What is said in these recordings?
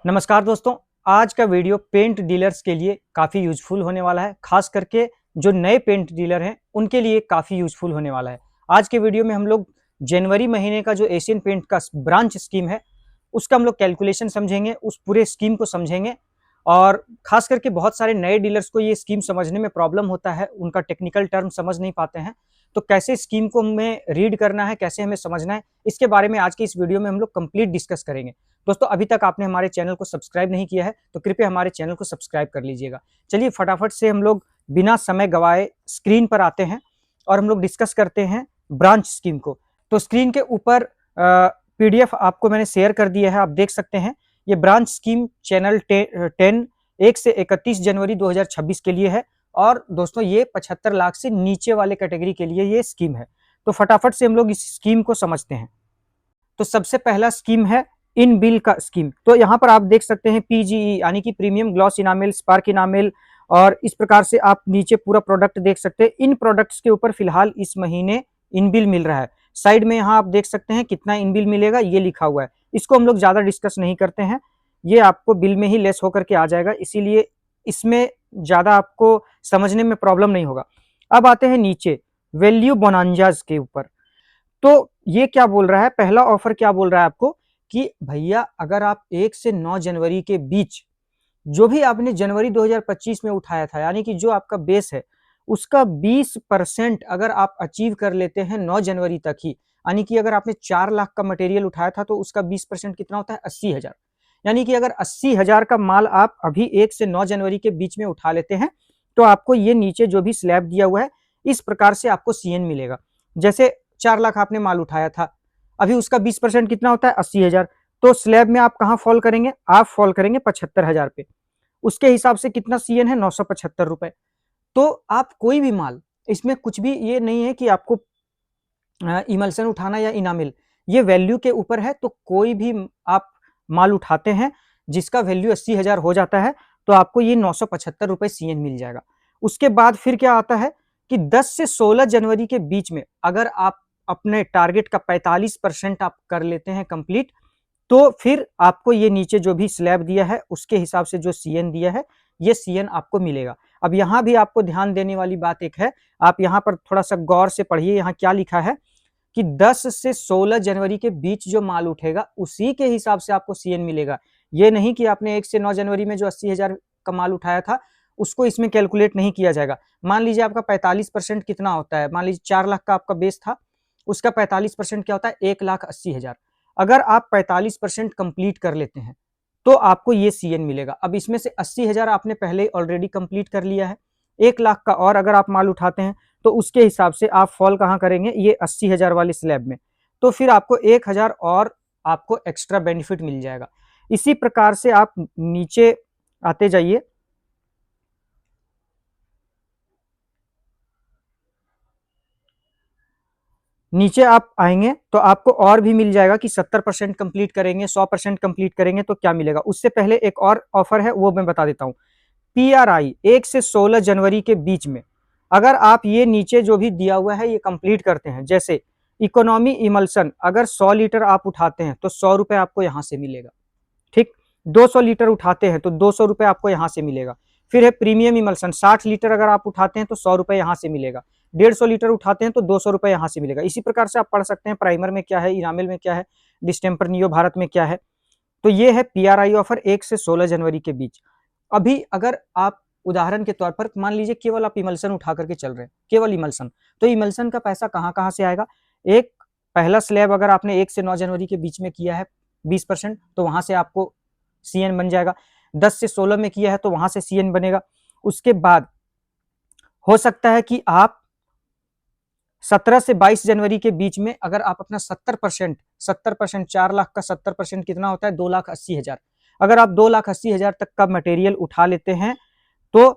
नमस्कार दोस्तों, आज का वीडियो पेंट डीलर्स के लिए काफ़ी यूजफुल होने वाला है। खास करके जो नए पेंट डीलर हैं उनके लिए काफ़ी यूजफुल होने वाला है। आज के वीडियो में हम लोग जनवरी महीने का जो एशियन पेंट का ब्रांच स्कीम है उसका हम लोग कैलकुलेशन समझेंगे, उस पूरे स्कीम को समझेंगे। और खास करके बहुत सारे नए डीलर्स को ये स्कीम समझने में प्रॉब्लम होता है, उनका टेक्निकल टर्म समझ नहीं पाते हैं। तो कैसे स्कीम को हमें रीड करना है, कैसे हमें समझना है, इसके बारे में आज की इस वीडियो में हम लोग कंप्लीट डिस्कस करेंगे। दोस्तों, अभी तक आपने हमारे चैनल को सब्सक्राइब नहीं किया है तो कृपया हमारे चैनल को सब्सक्राइब कर लीजिएगा। चलिए फटाफट से हम लोग बिना समय गवाए स्क्रीन पर आते हैं और हम लोग डिस्कस करते हैं ब्रांच स्कीम को। तो स्क्रीन के ऊपर पीडीएफ आपको मैंने शेयर कर दिया है, आप देख सकते हैं। ये ब्रांच स्कीम चैनल 10 1 से 31 जनवरी 2026 के लिए है। और दोस्तों, ये 75 लाख से नीचे वाले कैटेगरी के लिए ये स्कीम है। तो फटाफट से हम लोग इस स्कीम को समझते हैं। तो सबसे पहला स्कीम है इन बिल का स्कीम। तो यहाँ पर आप देख सकते हैं पीजीई यानी कि premium gloss enamel, spark enamel, और इस प्रकार से आप नीचे पूरा प्रोडक्ट देख सकते हैं। इन प्रोडक्ट्स के ऊपर फिलहाल इस महीने इन बिल मिल रहा है। साइड में यहाँ आप देख सकते हैं कितना इन बिल मिलेगा, ये लिखा हुआ है। इसको हम लोग ज्यादा डिस्कस नहीं करते हैं, ये आपको बिल में ही लेस होकर के आ जाएगा, इसीलिए इसमें ज्यादा आपको समझने में प्रॉब्लम नहीं होगा। अब आते हैं नीचे वैल्यू बोनांजाज के ऊपर। तो ये क्या बोल रहा है, पहला ऑफर क्या बोल रहा है आपको कि भैया अगर आप 1 से 9 जनवरी के बीच जो भी आपने जनवरी 2025 में उठाया था, यानी कि जो आपका बेस है उसका 20% अगर आप अचीव कर लेते हैं 9 जनवरी तक ही, यानी कि अगर आपने 4 लाख का मटेरियल उठाया था तो उसका 20% कितना होता है, 80,000। यानी कि अगर 80,000 का माल आप अभी 1 से 9 जनवरी के बीच में उठा लेते हैं तो आपको ये नीचे जो भी स्लैब दिया हुआ है इस प्रकार से आपको सीएन मिलेगा। जैसे 4 लाख आपने माल उठाया था, अभी उसका 20% कितना होता है, 80,000। तो स्लैब में आप कहां फॉल करेंगे, आप फॉल करेंगे 75,000 पे। उसके हिसाब से कितना सीएन है, 975 रुपए। तो आप कोई भी माल, इसमें कुछ भी ये नहीं है कि आपको इमल्सन उठाना या इनामिल, ये वैल्यू के ऊपर है। तो कोई भी आप माल उठाते हैं जिसका वैल्यू 80,000 हो जाता है तो आपको ये 975 रुपए सीएन मिल जाएगा। उसके बाद फिर क्या आता है कि 10 से 16 जनवरी के बीच में अगर आप अपने टारगेट का 45% आप कर लेते हैं कंप्लीट, तो फिर आपको ये नीचे जो भी स्लैब दिया है उसके हिसाब से जो सीएन दिया है ये सीएन आपको मिलेगा। अब यहां भी आपको ध्यान देने वाली बात एक है, आप यहां पर थोड़ा सा गौर से पढ़िए। यहां क्या लिखा है कि 10 से 16 जनवरी के बीच जो माल उठेगा उसी के हिसाब से आपको सीएन मिलेगा। ये नहीं कि आपने 1 से 9 जनवरी में जो 80,000 का माल उठाया था उसको इसमें कैलकुलेट नहीं किया जाएगा। मान लीजिए आपका 45% कितना होता है, मान लीजिए 4 लाख का आपका बेस था, उसका 45% क्या होता है, 1,80,000। अगर आप 45% कंप्लीट कर लेते हैं तो आपको ये सीएन मिलेगा। अब इसमें से 80,000 आपने पहले ऑलरेडी कंप्लीट कर लिया है, 1 लाख का और अगर आप माल उठाते हैं तो उसके हिसाब से आप फॉल कहां करेंगे, ये 80,000 वाले स्लैब में। तो फिर आपको 1,000 और आपको एक्स्ट्रा बेनिफिट मिल जाएगा। इसी प्रकार से आप नीचे आते जाइए। नीचे आप आएंगे तो आपको और भी मिल जाएगा कि 70% कंप्लीट करेंगे, 100% कंप्लीट करेंगे तो क्या मिलेगा। उससे पहले एक और ऑफर है वो मैं बता देता हूं। पीआरआई 1 से 16 जनवरी के बीच में अगर आप ये नीचे जो भी दिया हुआ है ये कंप्लीट करते हैं, जैसे इकोनॉमी इमल्सन अगर 100 लीटर आप उठाते हैं तो 100 रुपए आपको यहां से मिलेगा। ठीक, 200 लीटर उठाते हैं तो 200 रुपए आपको यहां से मिलेगा। फिर है प्रीमियम इमल्सन, 60 लीटर अगर आप उठाते हैं तो 100 रुपए यहां से मिलेगा। 150 लीटर उठाते हैं तो 200 रुपए यहां से मिलेगा। इसी प्रकार से आप पढ़ सकते हैं प्राइमर में क्या है, इनामिल में क्या है, डिस्टेम्पर नियो भारत में क्या है। तो ये है पीआरआई ऑफर 1 से 16 जनवरी के बीच। अभी अगर आप उदाहरण के तौर पर मान लीजिए केवल आप इमल्सन उठा करके चल रहे हैं, केवल इमल्सन, तो इमल्सन का पैसा कहां कहां से आएगा। एक पहला स्लैब अगर आपने 1 से 9 जनवरी के बीच में किया है 20%, तो वहां से आपको सीएन बन जाएगा। 10 से 16 में किया है तो वहां से सीएन बनेगा। उसके बाद हो सकता है कि आप 17 से 22 जनवरी के बीच में अगर आप अपना 70%, 4 लाख का 70% कितना होता है, 2,80,000। अगर आप 2,80,000 तक का मटेरियल उठा लेते हैं तो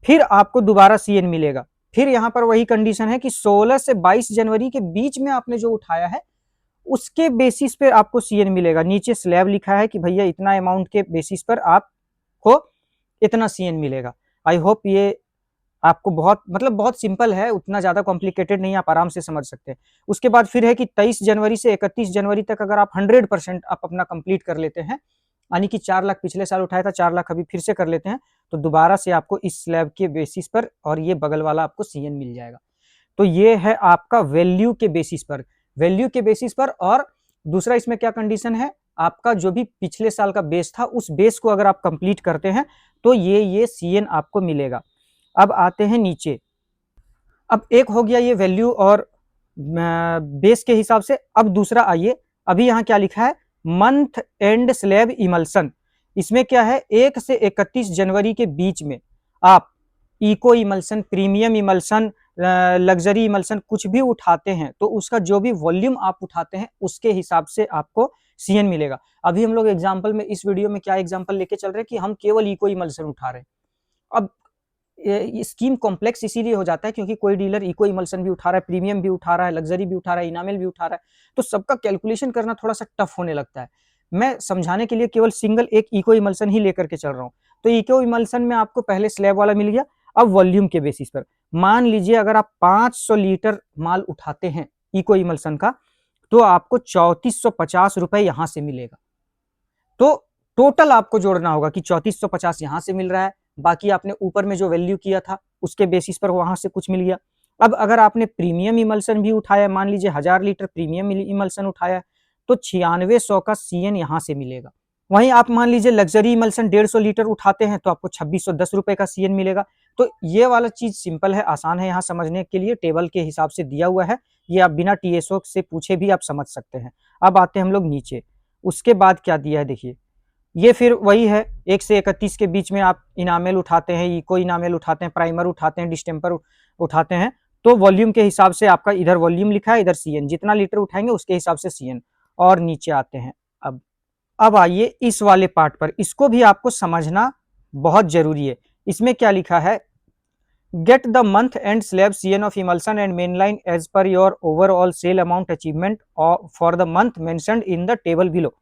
फिर आपको दोबारा सीएन मिलेगा। फिर यहां पर वही कंडीशन है कि 16 से 22 जनवरी के बीच में आपने जो उठाया है उसके बेसिस पे आपको सीएन मिलेगा। नीचे स्लैब लिखा है कि भैया इतना अमाउंट के बेसिस पर आपको इतना सीएन मिलेगा। आई होप ये आपको बहुत सिंपल है, उतना ज़्यादा कॉम्प्लिकेटेड नहीं, आप आराम से समझ सकते हैं। उसके बाद फिर है कि 23 जनवरी से 31 जनवरी तक अगर आप 100% आप अपना कंप्लीट कर लेते हैं, यानी कि 4 लाख पिछले साल उठाया था, 4 लाख अभी फिर से कर लेते हैं, तो दोबारा से आपको इस स्लैब के बेसिस पर और ये बगल वाला आपको सीएन मिल जाएगा। तो ये है आपका वैल्यू के बेसिस पर, वैल्यू के बेसिस पर। और दूसरा इसमें क्या कंडीशन है, आपका जो भी पिछले साल का बेस था उस बेस को अगर आप कंप्लीट करते हैं तो ये सीएन आपको मिलेगा। अब आते हैं नीचे। अब एक हो गया ये वैल्यू और बेस के हिसाब से। अब दूसरा आइए, अभी यहाँ क्या लिखा है, मंथ एंड स्लैब इमल्सन। इसमें क्या है, 1 से 31 जनवरी के बीच में आप eco emulsion, premium emulsion, luxury emulsion कुछ भी उठाते हैं तो उसका जो भी वॉल्यूम आप उठाते हैं उसके हिसाब से आपको सीएन मिलेगा। अभी हम लोग एग्जांपल में, इस वीडियो में क्या एग्जांपल लेके चल रहे हैं कि हम केवल इको इमल्सन उठा रहे हैं। अब स्कीम कॉम्प्लेक्स इसीलिए हो जाता है क्योंकि कोई डीलर इको इमल्सन भी उठा रहा है, प्रीमियम भी उठा रहा है, लग्जरी भी उठा रहा है, इनामेल भी उठा रहा है, तो सबका कैलकुलेशन करना थोड़ा सा टफ होने लगता है। मैं समझाने के लिए केवल सिंगल एक इको इमल्सन ही लेकर के चल रहा हूँ। तो इको इमल्सन में आपको पहले स्लैब वाला मिल गया। अब वॉल्यूम के बेसिस पर मान लीजिए अगर आप 500 लीटर माल उठाते हैं इको इमल्सन का, तो आपको 3450 रुपए यहां से मिलेगा। तो टोटल आपको जोड़ना होगा कि 3450 यहां से मिल रहा है, बाकी आपने ऊपर में जो वैल्यू किया था उसके बेसिस पर वहां से कुछ मिल गया। अब अगर आपने प्रीमियम इमल्सन भी उठाया, मान लीजिए 1000 लीटर प्रीमियम इमल्सन उठाया, तो 9600 का सीएन यहां से मिलेगा। वहीं आप मान लीजिए लग्जरी इमल्सन 150 लीटर उठाते हैं तो आपको 2610 रुपए का सीएन मिलेगा। तो ये वाला चीज सिंपल है, आसान है यहाँ समझने के लिए, टेबल के हिसाब से दिया हुआ है, ये आप बिना टीएसओ से पूछे भी आप समझ सकते हैं। अब आते हैं हम लोग नीचे, उसके बाद क्या दिया है देखिए, ये फिर वही है, 1 से 31 के बीच में आप इनामेल उठाते हैं, इको इनामेल उठाते हैं, प्राइमर उठाते हैं, डिस्टेम्पर उठाते हैं, तो वॉल्यूम के हिसाब से आपका इधर वॉल्यूम लिखा है, इधर सीएन, जितना लीटर उठाएंगे उसके हिसाब से सीएन। और नीचे आते हैं। अब आइए इस वाले पार्ट पर, इसको भी आपको समझना बहुत जरूरी है। इसमें क्या लिखा है, get the month end slab CN of emulsion and mainline as per your overall sale amount achievement for the month mentioned in the table below.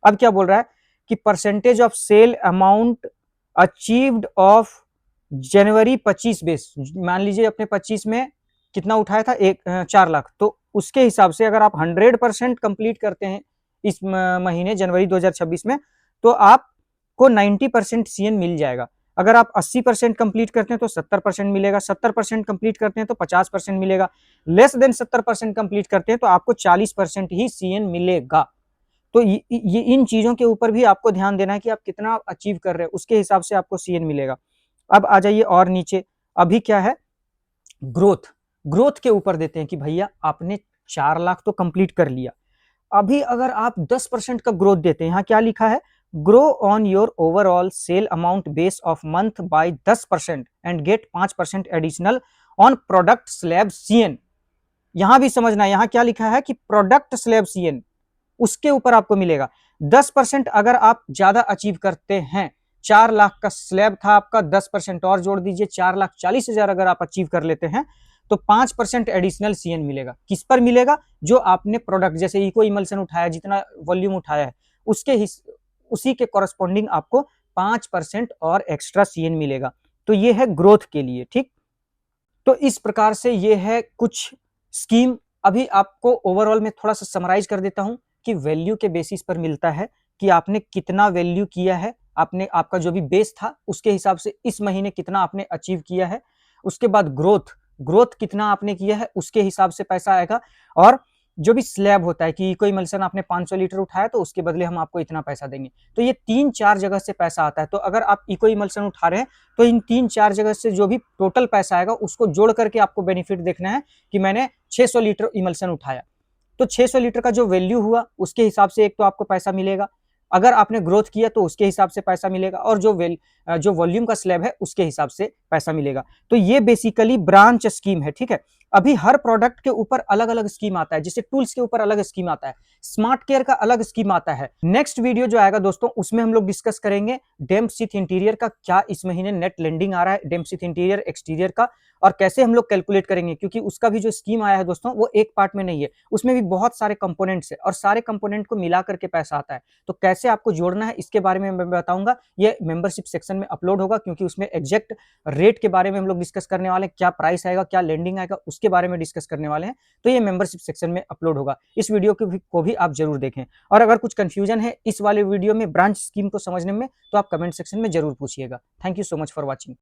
अब क्या बोल रहा है कि percentage of sale amount achieved of January 25 base, मान लीजिए अपने 25 में कितना उठाया था, 4 लाख, तो उसके हिसाब से अगर आप 100% कंप्लीट करते हैं इस महीने जनवरी 2026 में, तो आपको 90% सीएन मिल जाएगा। अगर आप 80% कंप्लीट करते हैं तो 70% मिलेगा, 70% कंप्लीट करते हैं तो 50% मिलेगा, लेस देन 70% कंप्लीट करते हैं तो आपको 40% ही सीएन मिलेगा। तो ये इन चीजों के ऊपर भी आपको ध्यान देना है कि आप कितना अचीव कर रहे हैं, उसके हिसाब से आपको सीएन मिलेगा। अब आ जाइए और नीचे, अभी क्या है, ग्रोथ, ग्रोथ के ऊपर देते हैं कि भैया आपने 4 लाख तो कंप्लीट कर लिया, अभी अगर आप 10% का ग्रोथ देते हैं, यहाँ क्या लिखा है, grow on your overall sale amount base of month by 10% and get 5% additional on product slab CN. यहां भी समझना है, यहां क्या लिखा है कि प्रोडक्ट स्लैब सीएन, उसके ऊपर आपको मिलेगा 10%। अगर आप ज्यादा अचीव करते हैं, 4 लाख का स्लैब था आपका, 10% और जोड़ दीजिए, 4,40,000 अगर आप अचीव कर लेते हैं तो 5% एडिशनल सीएन मिलेगा। किस पर मिलेगा, जो आपने प्रोडक्ट जैसे इको इमल्सन उठाया, जितना वॉल्यूम उठाया है उसी के कॉरस्पॉन्डिंग आपको 5% और एक्स्ट्रा सीएन मिलेगा। तो ये है ग्रोथ के लिए, ठीक। तो इस प्रकार से ये है कुछ स्कीम। अभी आपको ओवरऑल में थोड़ा सा समराइज कर देता हूं कि वैल्यू के बेसिस पर मिलता है कि आपने कितना वैल्यू किया है, आपका जो भी बेस था उसके हिसाब से इस महीने कितना आपने अचीव किया है। उसके बाद ग्रोथ कितना आपने किया है उसके हिसाब से पैसा आएगा। और जो भी स्लैब होता है कि इको इमल्सन आपने 500 लीटर उठाया तो उसके बदले हम आपको इतना पैसा देंगे, तो ये 3-4 जगह से पैसा आता है। तो अगर आप इको इमल्सन उठा रहे हैं तो इन 3-4 जगह से जो भी टोटल पैसा आएगा उसको जोड़ करके आपको बेनिफिट देखना है कि मैंने 600 लीटर इमल्सन उठाया, तो 600 लीटर का जो वैल्यू हुआ उसके हिसाब से एक तो आपको पैसा मिलेगा, अगर आपने ग्रोथ किया तो उसके हिसाब से पैसा मिलेगा, और जो वॉल्यूम का स्लैब है उसके हिसाब से पैसा मिलेगा। तो ये बेसिकली ब्रांच स्कीम है, ठीक है। अभी हर प्रोडक्ट के ऊपर अलग अलग स्कीम आता है, जैसे टूल्स के ऊपर अलग स्कीम आता है, स्मार्ट केयर का अलग स्कीम आता है। नेक्स्ट वीडियो जो आएगा दोस्तों, उसमें हम लोग डिस्कस करेंगे डेम्पसिथ इंटीरियर का क्या इस महीने नेट लेंडिंग आ रहा है, डेम्पसिथ इंटीरियर एक्सटीरियर का, और कैसे हम लोग कैलकुलेट करेंगे, क्योंकि उसका भी जो स्कीम आया है दोस्तों वो एक पार्ट में नहीं है, उसमें भी बहुत सारे कंपोनेंट्स है और सारे कंपोनेंट को मिला करके पैसा आता है। तो कैसे आपको जोड़ना है इसके बारे में मैं बताऊंगा, ये मेंबरशिप सेक्शन में अपलोड होगा, क्योंकि उसमें एग्जैक्ट रेट के बारे में हम लोग डिस्कस करने वाले हैं, क्या प्राइस आएगा, क्या लेंडिंग आएगा, उसके बारे में डिस्कस करने वाले हैं। तो ये मेंबरशिप सेक्शन में अपलोड होगा, इस वीडियो को भी आप जरूर देखें। और अगर कुछ कंफ्यूजन है इस वाले वीडियो में ब्रांच स्कीम को समझने में, तो आप कमेंट सेक्शन में जरूर पूछिएगा। Thank you so much for watching.